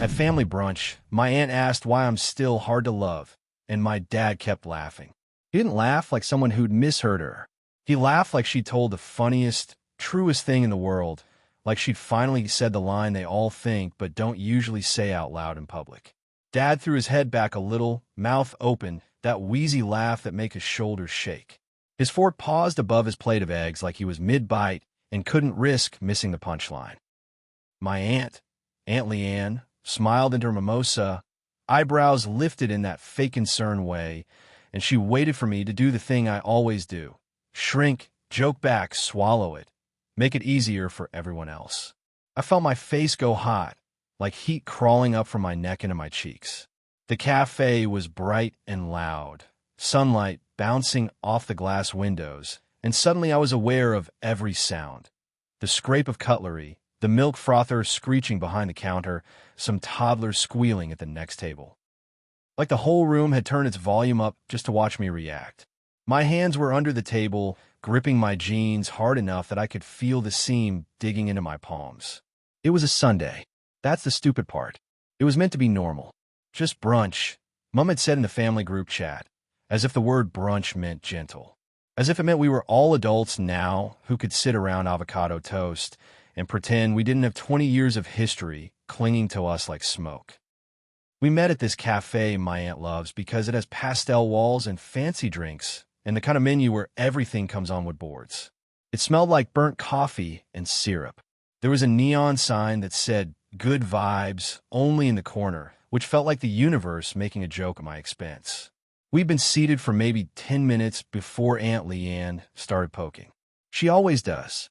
At family brunch, my aunt asked why I'm still hard to love, and my dad kept laughing. He didn't laugh like someone who'd misheard her. He laughed like she'd told the funniest, truest thing in the world, like she'd finally said the line they all think but don't usually say out loud in public. Dad threw his head back a little, mouth open, that wheezy laugh that makes his shoulders shake. His fork paused above his plate of eggs like he was mid-bite and couldn't risk missing the punchline. My aunt, Aunt Leanne, smiled into her mimosa, eyebrows lifted in that fake concern way, and she waited for me to do the thing I always do. Shrink, joke back, swallow it. Make it easier for everyone else. I felt my face go hot, like heat crawling up from my neck into my cheeks. The cafe was bright and loud, sunlight bouncing off the glass windows, and suddenly I was aware of every sound. The scrape of cutlery, the milk frother screeching behind the counter, some toddlers squealing at the next table. Like the whole room had turned its volume up just to watch me react. My hands were under the table, gripping my jeans hard enough that I could feel the seam digging into my palms. It was a Sunday. That's the stupid part. It was meant to be normal. Just brunch, Mom had said in the family group chat, as if the word brunch meant gentle. As if it meant we were all adults now who could sit around avocado toast and pretend we didn't have 20 years of history clinging to us like smoke. We met at this cafe my aunt loves because it has pastel walls and fancy drinks and the kind of menu where everything comes on wood boards. It smelled like burnt coffee and syrup. There was a neon sign that said, "Good vibes, only" in the corner, which felt like the universe making a joke at my expense. We'd been seated for maybe 10 minutes before Aunt Leanne started poking. She always does.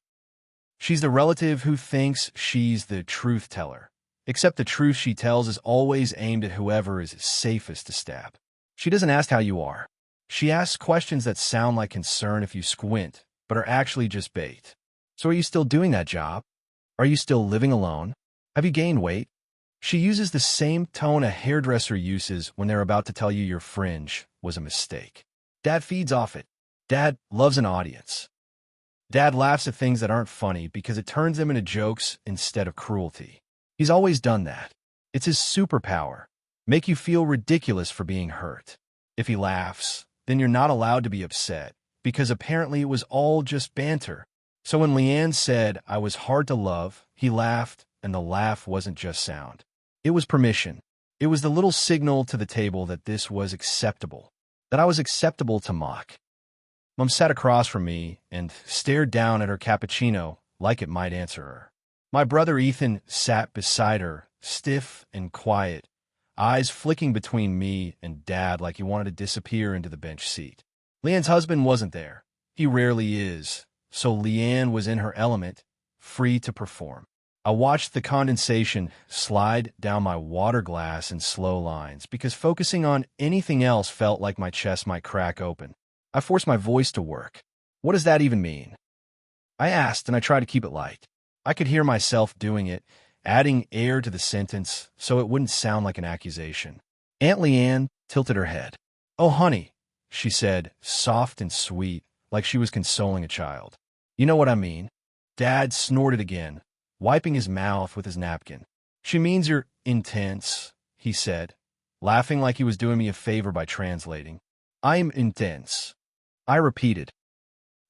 She's the relative who thinks she's the truth teller, except the truth she tells is always aimed at whoever is safest to stab. She doesn't ask how you are. She asks questions that sound like concern if you squint, but are actually just bait. So are you still doing that job? Are you still living alone? Have you gained weight? She uses the same tone a hairdresser uses when they're about to tell you your fringe was a mistake. Dad feeds off it. Dad loves an audience. Dad laughs at things that aren't funny because it turns them into jokes instead of cruelty. He's always done that. It's his superpower. Make you feel ridiculous for being hurt. If he laughs, then you're not allowed to be upset, because apparently it was all just banter. So when Leanne said I was hard to love, he laughed, and the laugh wasn't just sound. It was permission. It was the little signal to the table that this was acceptable, that I was acceptable to mock. Mom sat across from me and stared down at her cappuccino like it might answer her. My brother Ethan sat beside her, stiff and quiet, eyes flicking between me and Dad like he wanted to disappear into the bench seat. Leanne's husband wasn't there. He rarely is, so Leanne was in her element, free to perform. I watched the condensation slide down my water glass in slow lines because focusing on anything else felt like my chest might crack open. I forced my voice to work. What does that even mean? I asked, and I tried to keep it light. I could hear myself doing it, adding air to the sentence so it wouldn't sound like an accusation. Aunt Leanne tilted her head. "Oh, honey," she said, soft and sweet, like she was consoling a child. "You know what I mean." Dad snorted again, wiping his mouth with his napkin. "She means you're intense," he said, laughing like he was doing me a favor by translating. "I'm intense." I repeated.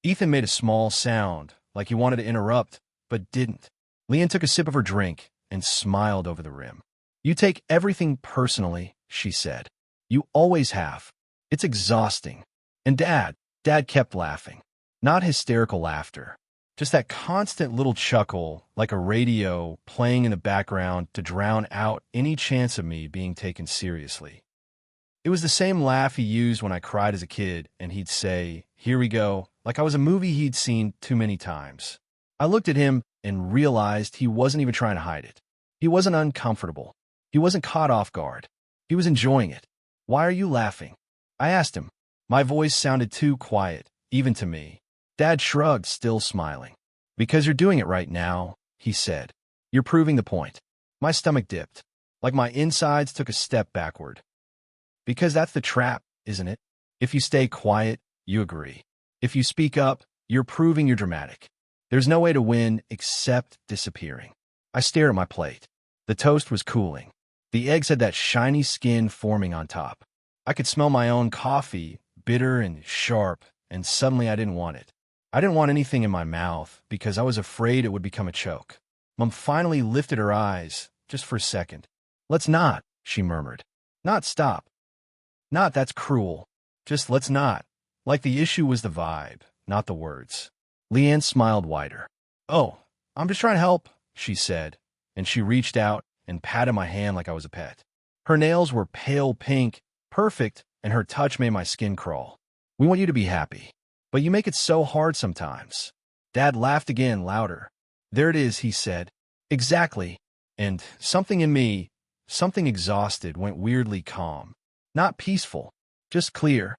Ethan made a small sound, like he wanted to interrupt, but didn't. Leanne took a sip of her drink and smiled over the rim. "You take everything personally," she said. "You always have. It's exhausting." And Dad kept laughing. Not hysterical laughter. Just that constant little chuckle, like a radio playing in the background to drown out any chance of me being taken seriously. It was the same laugh he used when I cried as a kid, and he'd say, "Here we go," like I was a movie he'd seen too many times. I looked at him and realized he wasn't even trying to hide it. He wasn't uncomfortable. He wasn't caught off guard. He was enjoying it. "Why are you laughing?" I asked him. My voice sounded too quiet, even to me. Dad shrugged, still smiling. "Because you're doing it right now," he said. "You're proving the point." My stomach dipped, like my insides took a step backward. Because that's the trap, isn't it? If you stay quiet, you agree. If you speak up, you're proving you're dramatic. There's no way to win except disappearing. I stared at my plate. The toast was cooling. The eggs had that shiny skin forming on top. I could smell my own coffee, bitter and sharp, and suddenly I didn't want it. I didn't want anything in my mouth because I was afraid it would become a choke. Mom finally lifted her eyes, just for a second. "Let's not," she murmured. "Not stop. Not that's cruel. Just let's not." Like the issue was the vibe, not the words. Leanne smiled wider. "Oh, I'm just trying to help," she said, and she reached out and patted my hand like I was a pet. Her nails were pale pink, perfect, and her touch made my skin crawl. "We want you to be happy, but you make it so hard sometimes." Dad laughed again, louder. "There it is," he said. "Exactly." And something in me, something exhausted, went weirdly calm. Not peaceful, just clear.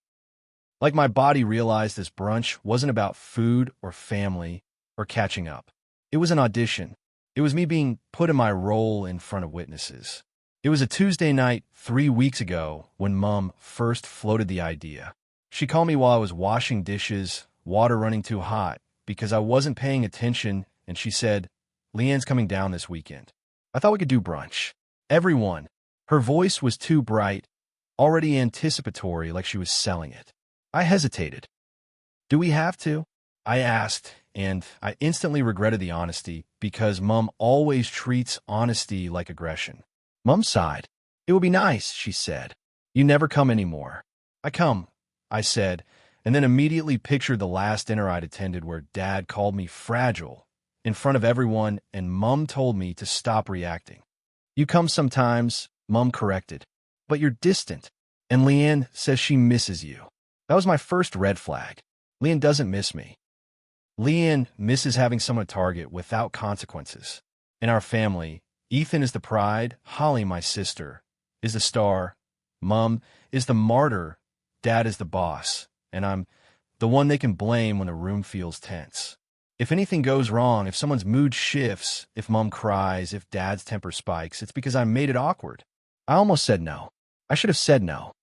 Like my body realized this brunch wasn't about food or family or catching up. It was an audition. It was me being put in my role in front of witnesses. It was a Tuesday night 3 weeks ago when Mom first floated the idea. She called me while I was washing dishes, water running too hot, because I wasn't paying attention, and she said, "Leanne's coming down this weekend. I thought we could do brunch." Everyone. Her voice was too bright, already anticipatory, like she was selling it. I hesitated. "Do we have to?" I asked, and I instantly regretted the honesty because Mom always treats honesty like aggression. Mom sighed. "It would be nice," she said. "You never come anymore." "I come," I said, and then immediately pictured the last dinner I'd attended where Dad called me fragile in front of everyone and Mom told me to stop reacting. "You come sometimes," Mom corrected, "but you're distant, and Leanne says she misses you." That was my first red flag. Leanne doesn't miss me. Leanne misses having someone to target without consequences. In our family, Ethan is the pride, Holly, my sister, is the star, Mom is the martyr, Dad is the boss, and I'm the one they can blame when the room feels tense. If anything goes wrong, if someone's mood shifts, if Mom cries, if Dad's temper spikes, it's because I made it awkward. I almost said no. I should have said no.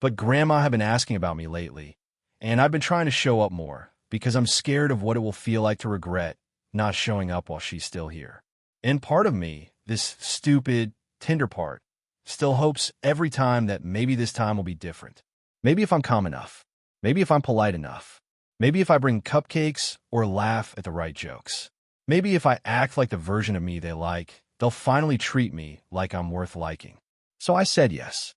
But Grandma had been asking about me lately, and I've been trying to show up more because I'm scared of what it will feel like to regret not showing up while she's still here. And part of me, this stupid, tender part, still hopes every time that maybe this time will be different. Maybe if I'm calm enough. Maybe if I'm polite enough. Maybe if I bring cupcakes or laugh at the right jokes. Maybe if I act like the version of me they like, they'll finally treat me like I'm worth liking. So I said yes.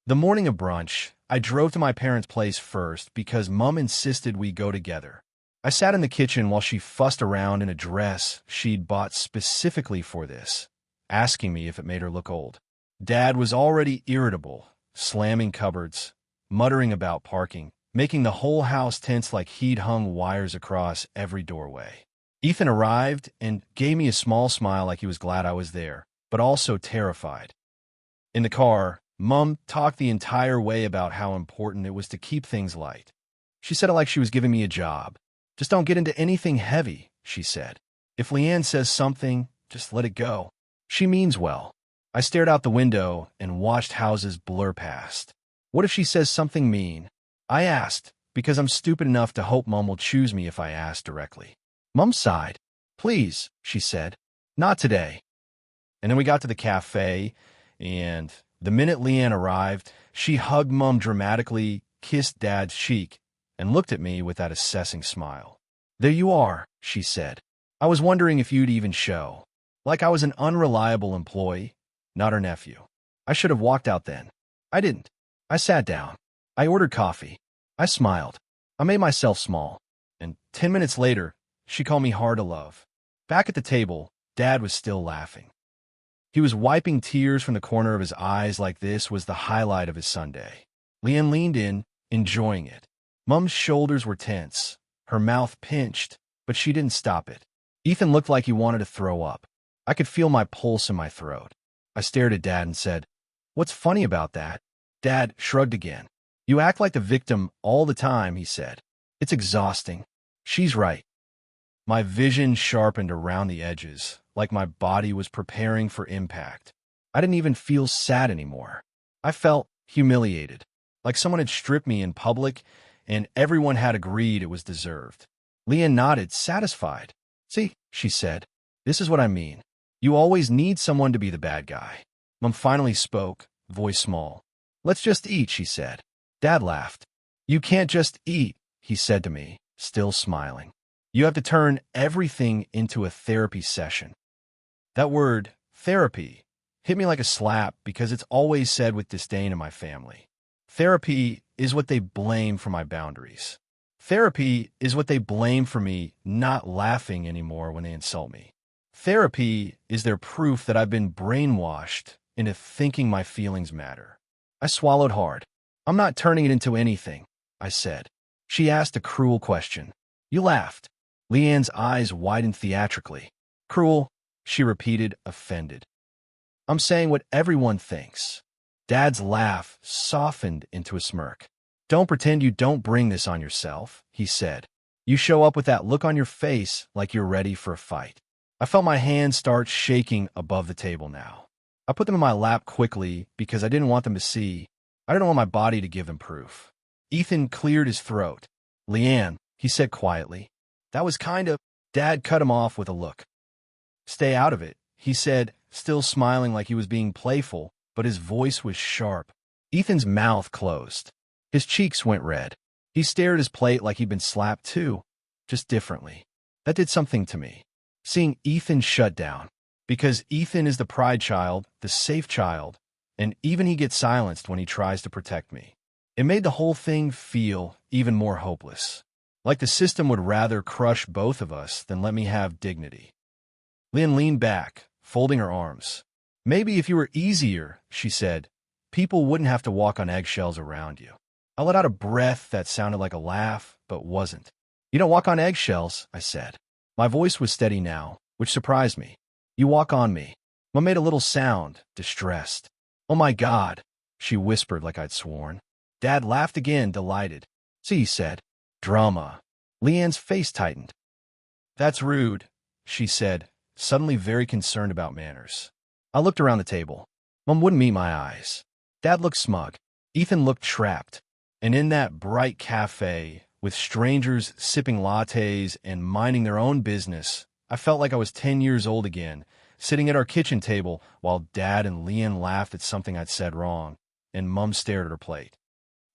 The morning of brunch, I drove to my parents' place first because Mom insisted we go together. I sat in the kitchen while she fussed around in a dress she'd bought specifically for this, asking me if it made her look old. Dad was already irritable, slamming cupboards, muttering about parking, making the whole house tense like he'd hung wires across every doorway. Ethan arrived and gave me a small smile like he was glad I was there, but also terrified. In the car, Mom talked the entire way about how important it was to keep things light. She said it like she was giving me a job. "Just don't get into anything heavy," she said. "If Leanne says something, just let it go." She means well. I stared out the window and watched houses blur past. What if she says something mean? I asked, because I'm stupid enough to hope Mom will choose me if I ask directly. Mom sighed. "Please," she said. "Not today." And then we got to the cafe, and the minute Leanne arrived, she hugged Mom dramatically, kissed Dad's cheek, and looked at me with that assessing smile. "There you are," she said. "I was wondering if you'd even show." Like I was an unreliable employee, not her nephew. I should have walked out then. I didn't. I sat down. I ordered coffee. I smiled. I made myself small. And 10 minutes later, she called me hard to love. Back at the table, Dad was still laughing. He was wiping tears from the corner of his eyes like this was the highlight of his Sunday. Leanne leaned in, enjoying it. Mom's shoulders were tense, her mouth pinched, but she didn't stop it. Ethan looked like he wanted to throw up. I could feel my pulse in my throat. I stared at Dad and said, "What's funny about that?" Dad shrugged again. "You act like the victim all the time," he said. "It's exhausting." She's right. My vision sharpened around the edges, like my body was preparing for impact. I didn't even feel sad anymore. I felt humiliated, like someone had stripped me in public and everyone had agreed it was deserved. Leanne nodded, satisfied. "See," she said, "this is what I mean. You always need someone to be the bad guy." Mom finally spoke, voice small. Let's just eat, she said. Dad laughed. You can't just eat, he said to me, still smiling. You have to turn everything into a therapy session. That word, therapy, hit me like a slap because it's always said with disdain in my family. Therapy is what they blame for my boundaries. Therapy is what they blame for me not laughing anymore when they insult me. Therapy is their proof that I've been brainwashed into thinking my feelings matter. I swallowed hard. I'm not turning it into anything, I said. She asked a cruel question. You laughed. Leanne's eyes widened theatrically. Cruel, she repeated, offended. I'm saying what everyone thinks. Dad's laugh softened into a smirk. Don't pretend you don't bring this on yourself, he said. You show up with that look on your face like you're ready for a fight. I felt my hands start shaking above the table now. I put them in my lap quickly because I didn't want them to see. I didn't want my body to give them proof. Ethan cleared his throat. Leanne, he said quietly. That was kind of... Dad cut him off with a look. Stay out of it, he said, still smiling like he was being playful, but his voice was sharp. Ethan's mouth closed. His cheeks went red. He stared at his plate like he'd been slapped too, just differently. That did something to me. Seeing Ethan shut down. Because Ethan is the pride child, the safe child, and even he gets silenced when he tries to protect me. It made the whole thing feel even more hopeless. Like the system would rather crush both of us than let me have dignity. Lynn leaned back, folding her arms. Maybe if you were easier, she said, people wouldn't have to walk on eggshells around you. I let out a breath that sounded like a laugh, but wasn't. You don't walk on eggshells, I said. My voice was steady now, which surprised me. You walk on me. Mom made a little sound, distressed. Oh my God, she whispered like I'd sworn. Dad laughed again, delighted. See, he said. Drama. Leanne's face tightened. That's rude, she said, suddenly very concerned about manners. I looked around the table. Mom wouldn't meet my eyes. Dad looked smug. Ethan looked trapped. And in that bright cafe, with strangers sipping lattes and minding their own business, I felt like I was 10 years old again, sitting at our kitchen table while Dad and Leanne laughed at something I'd said wrong, and Mom stared at her plate.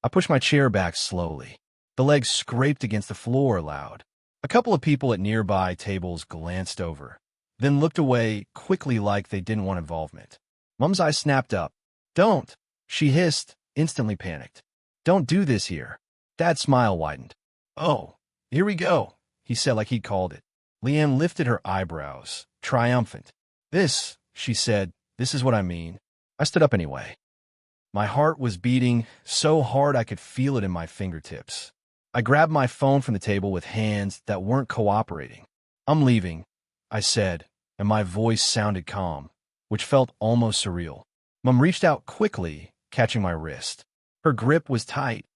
I pushed my chair back slowly. The legs scraped against the floor loud. A couple of people at nearby tables glanced over, then looked away quickly like they didn't want involvement. Mom's eyes snapped up. Don't, she hissed, instantly panicked. Don't do this here. Dad's smile widened. Oh, here we go, he said like he'd called it. Leanne lifted her eyebrows, triumphant. This, she said, this is what I mean. I stood up anyway. My heart was beating so hard I could feel it in my fingertips. I grabbed my phone from the table with hands that weren't cooperating. I'm leaving, I said, and my voice sounded calm, which felt almost surreal. Mom reached out quickly, catching my wrist. Her grip was tight,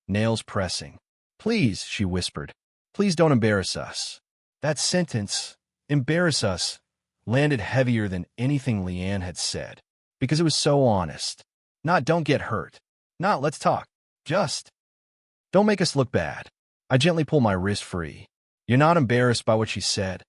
nails pressing. Please, she whispered, please don't embarrass us. That sentence, embarrass us, landed heavier than anything Leanne had said, because it was so honest. Not don't get hurt. Not let's talk. Just don't make us look bad. I gently pulled my wrist free. You're not embarrassed by what she said,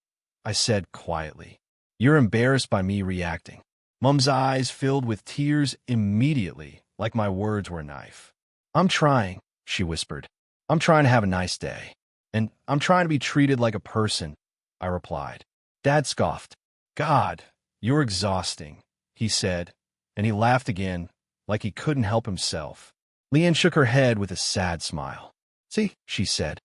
I said quietly. You're embarrassed by me reacting. Mom's eyes filled with tears immediately, like my words were a knife. I'm trying, she whispered. I'm trying to have a nice day. And I'm trying to be treated like a person, I replied. Dad scoffed. God, you're exhausting, he said, and he laughed again, like he couldn't help himself. Leanne shook her head with a sad smile. See, she said.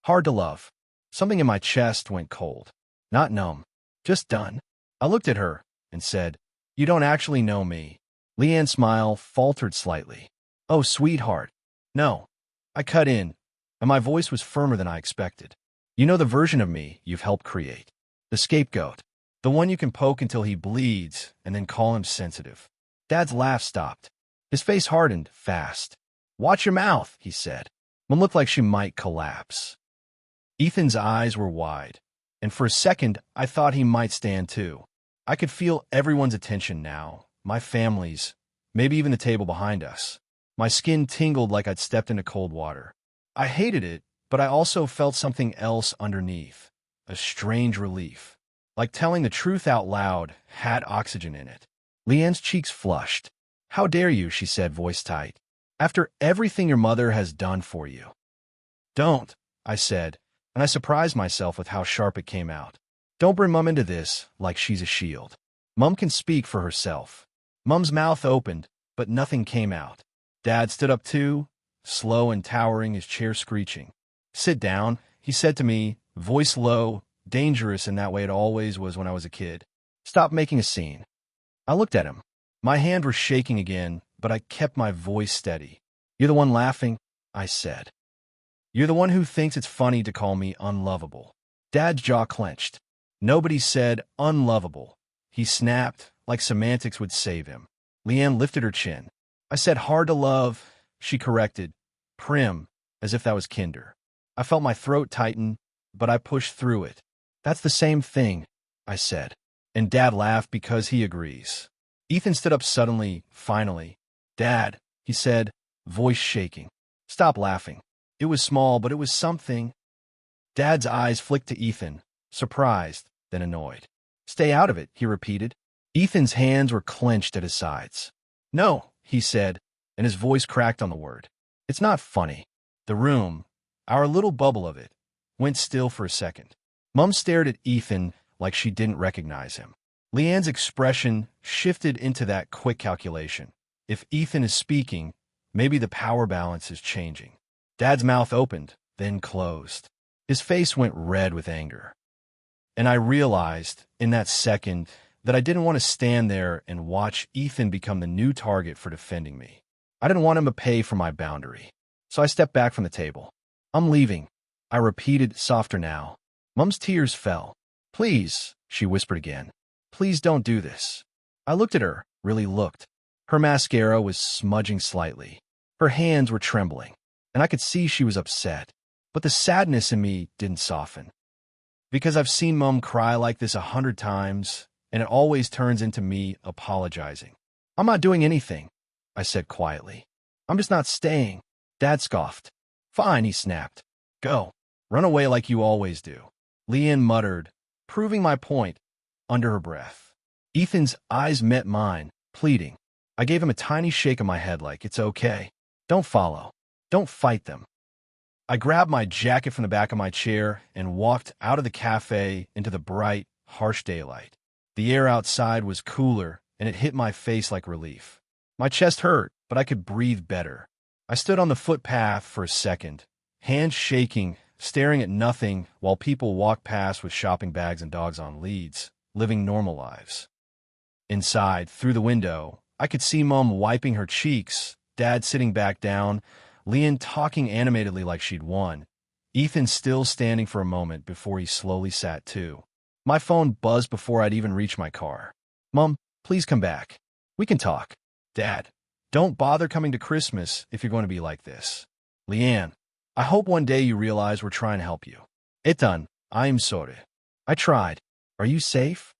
Hard to love. Something in my chest went cold. Not numb. Just done. I looked at her and said, You don't actually know me. Leanne's smile faltered slightly. Oh, sweetheart. No. I cut in, and my voice was firmer than I expected. You know the version of me you've helped create. The scapegoat. The one you can poke until he bleeds and then call him sensitive. Dad's laugh stopped. His face hardened fast. Watch your mouth, he said. Mom looked like she might collapse. Ethan's eyes were wide, and for a second I thought he might stand too. I could feel everyone's attention now, my family's, maybe even the table behind us. My skin tingled like I'd stepped into cold water. I hated it, but I also felt something else underneath, a strange relief, like telling the truth out loud had oxygen in it. Leanne's cheeks flushed. "How dare you," she said, voice tight. "After everything your mother has done for you." "Don't," I said, and I surprised myself with how sharp it came out. "Don't bring Mum into this like she's a shield. Mum can speak for herself." Mum's mouth opened, but nothing came out. Dad stood up too, slow and towering, his chair screeching. "Sit down," he said to me, voice low, dangerous in that way it always was when I was a kid. "Stop making a scene." I looked at him. My hand was shaking again, but I kept my voice steady. "You're the one laughing," I said. "You're the one who thinks it's funny to call me unlovable." Dad's jaw clenched. Nobody said unlovable. He snapped, like semantics would save him. Leanne lifted her chin. "I said hard to love," she corrected. "Prim," as if that was kinder. I felt my throat tighten, but I pushed through it. "That's the same thing," I said. And Dad laughed because he agrees. Ethan stood up suddenly, finally. "Dad," he said, voice shaking. "Stop laughing." It was small, but it was something. Dad's eyes flicked to Ethan, surprised, then annoyed. "Stay out of it," he repeated. Ethan's hands were clenched at his sides. "No," he said, and his voice cracked on the word. "It's not funny." The room, our little bubble of it, went still for a second. Mum stared at Ethan like she didn't recognize him. Leanne's expression shifted into that quick calculation. If Ethan is speaking, maybe the power balance is changing. Dad's mouth opened, then closed. His face went red with anger. And I realized, in that second, that I didn't want to stand there and watch Ethan become the new target for defending me. I didn't want him to pay for my boundary. So I stepped back from the table. "I'm leaving," I repeated, softer now. Mum's tears fell. "Please," she whispered again. "Please don't do this." I looked at her, really looked. Her mascara was smudging slightly. Her hands were trembling, and I could see she was upset. But the sadness in me didn't soften. Because I've seen Mum cry like this 100 times, and it always turns into me apologizing. "I'm not doing anything," I said quietly. "I'm just not staying." Dad scoffed. "Fine," he snapped. "Go. Run away like you always do." Leanne muttered, proving my point, under her breath. Ethan's eyes met mine, pleading. I gave him a tiny shake of my head like, "It's okay. Don't follow. Don't fight them." I grabbed my jacket from the back of my chair and walked out of the cafe into the bright, harsh daylight. The air outside was cooler, and it hit my face like relief. My chest hurt, but I could breathe better. I stood on the footpath for a second, hands shaking, staring at nothing while people walked past with shopping bags and dogs on leads, living normal lives. Inside, through the window, I could see Mum wiping her cheeks, Dad sitting back down, Leanne talking animatedly like she'd won, Ethan still standing for a moment before he slowly sat too. My phone buzzed before I'd even reached my car. "Mum, please come back. We can talk." "Dad, don't bother coming to Christmas if you're going to be like this." "Leanne, I hope one day you realize we're trying to help you." "Ethan, I'm sorry." "I tried. Are you safe?"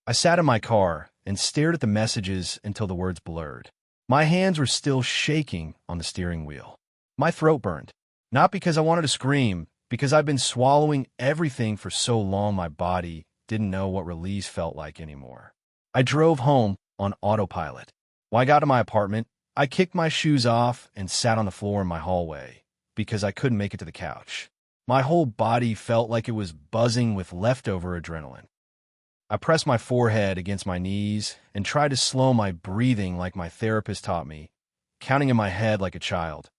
I sat in my car and stared at the messages until the words blurred. My hands were still shaking on the steering wheel. My throat burned. Not because I wanted to scream, because I've been swallowing everything for so long my body didn't know what release felt like anymore. I drove home on autopilot. When I got to my apartment, I kicked my shoes off and sat on the floor in my hallway because I couldn't make it to the couch. My whole body felt like it was buzzing with leftover adrenaline. I pressed my forehead against my knees and tried to slow my breathing like my therapist taught me, counting in my head like a child.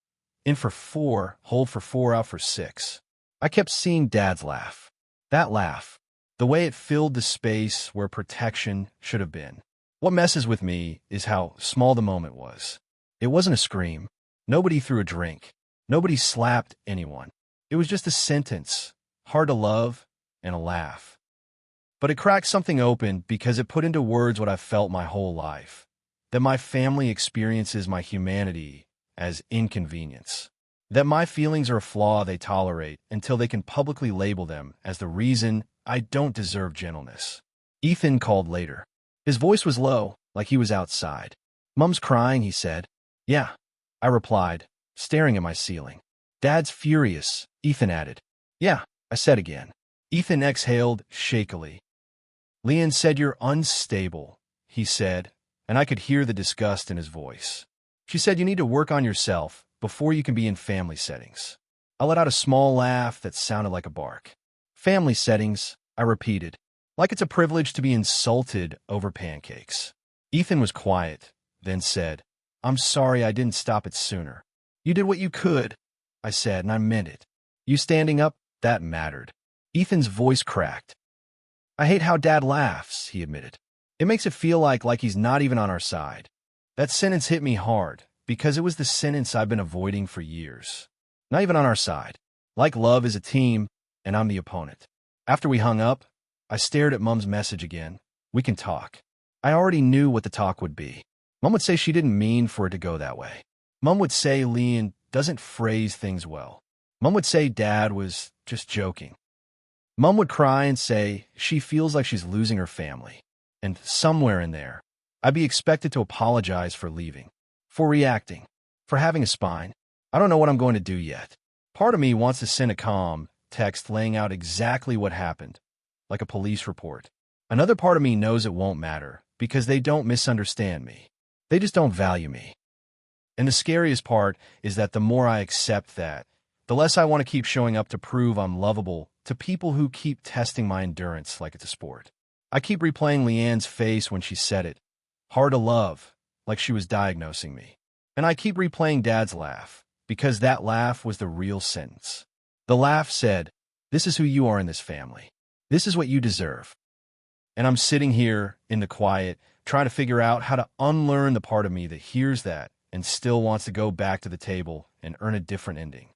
In for 4, hold for 4, out for 6. I kept seeing Dad's laugh. That laugh. The way it filled the space where protection should have been. What messes with me is how small the moment was. It wasn't a scream. Nobody threw a drink. Nobody slapped anyone. It was just a sentence, hard to love, and a laugh. But it cracked something open because it put into words what I've felt my whole life. That my family experiences my humanity as inconvenience. That my feelings are a flaw they tolerate until they can publicly label them as the reason I don't deserve gentleness. Ethan called later. His voice was low, like he was outside. "Mum's crying," he said. "Yeah," I replied, staring at my ceiling. "Dad's furious," Ethan added. "Yeah," I said again. Ethan exhaled shakily. "Leanne said you're unstable," he said, and I could hear the disgust in his voice. She said, "You need to work on yourself before you can be in family settings." I let out a small laugh that sounded like a bark. "Family settings," I repeated, like it's a privilege to be insulted over pancakes. Ethan was quiet, then said, "I'm sorry I didn't stop it sooner." "You did what you could," I said, and I meant it. "You standing up, that mattered." Ethan's voice cracked. "I hate how Dad laughs," he admitted. "It makes it feel like he's not even on our side." That sentence hit me hard, because it was the sentence I've been avoiding for years. Not even on our side. Like love is a team, and I'm the opponent. After we hung up, I stared at Mom's message again. "We can talk." I already knew what the talk would be. Mom would say she didn't mean for it to go that way. Mom would say Leon doesn't phrase things well. Mom would say Dad was just joking. Mom would cry and say she feels like she's losing her family. And somewhere in there, I'd be expected to apologize for leaving, for reacting, for having a spine. I don't know what I'm going to do yet. Part of me wants to send a calm text laying out exactly what happened, like a police report. Another part of me knows it won't matter, because they don't misunderstand me. They just don't value me. And the scariest part is that the more I accept that, the less I want to keep showing up to prove I'm lovable to people who keep testing my endurance like it's a sport. I keep replaying Leanne's face when she said it. Hard to love, like she was diagnosing me. And I keep replaying Dad's laugh, because that laugh was the real sentence. The laugh said, "This is who you are in this family. This is what you deserve." And I'm sitting here in the quiet, trying to figure out how to unlearn the part of me that hears that and still wants to go back to the table and earn a different ending.